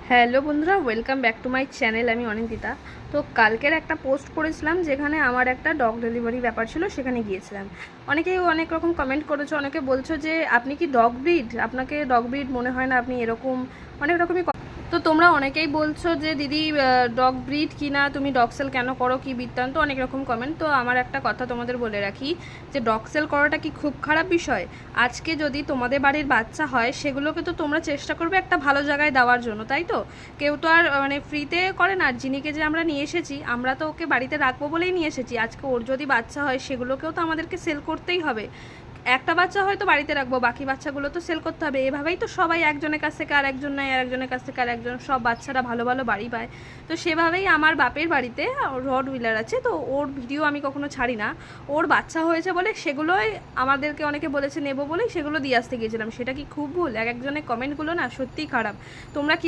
Hello বন্ধুরা, welcome back to my channel. আমি অনিন্দিতা। তো কালকের একটা পোস্ট করেছিলাম যেখানে আমার একটা ডগ ডেলিভারি ব্যাপার ছিল, সেখানে গিয়েছিলাম। অনেকেই অনেক রকম কমেন্ট করেছো, অনেকে বলছো যে আপনি কি ডগ ব্রিড, আপনাকে ডগ ব্রিড মনে হয় না, আপনি এরকম অনেক রকমই। তো তোমরা অনেকেই বলছো যে দিদি ডগ ব্রিড কি না, তুমি ডগ সেল কেন করো, কি বৃত্তান্ত, অনেক রকম কমেন্ট। তো আমার একটা কথা তোমাদের বলে রাখি যে ডগ সেল করাটা কি খুব খারাপ বিষয়? আজকে যদি তোমাদের বাড়ির বাচ্চা হয়, সেগুলোকে তো তোমরা চেষ্টা করবে একটা ভালো জায়গায় দেওয়ার জন্য, তাই তো? কেউ তো আর মানে ফ্রিতে করে না। আর জিনিকে যে আমরা নিয়ে এসেছি, আমরা তো ওকে বাড়িতে রাখবো বলেই নিয়ে এসেছি। আজকে ওর যদি বাচ্চা হয়, সেগুলোকেও তো আমাদেরকে সেল করতেই হবে। একটা বাচ্চা হয়তো বাড়িতে রাখবো, বাকি বাচ্চাগুলো তো সেল করতে হবে। এভাবেই তো সবাই একজনের কাছ থেকে আর একজন নেয়, আর একজনের কাছ থেকে আর একজন, সব বাচ্চারা ভালো ভালো বাড়ি পায়। তো সেভাবেই আমার বাপের বাড়িতে রড হুইলার আছে, তো ওর ভিডিও আমি কখনো ছাড়ি না। ওর বাচ্চা হয়েছে বলে সেগুলোই আমাদেরকে অনেকে বলেছে নেবো বলেই সেগুলো দিয়ে আসতে গিয়েছিলাম। সেটা কি খুব ভুল? এক একজনের কমেন্টগুলো না সত্যিই খারাপ। তোমরা কি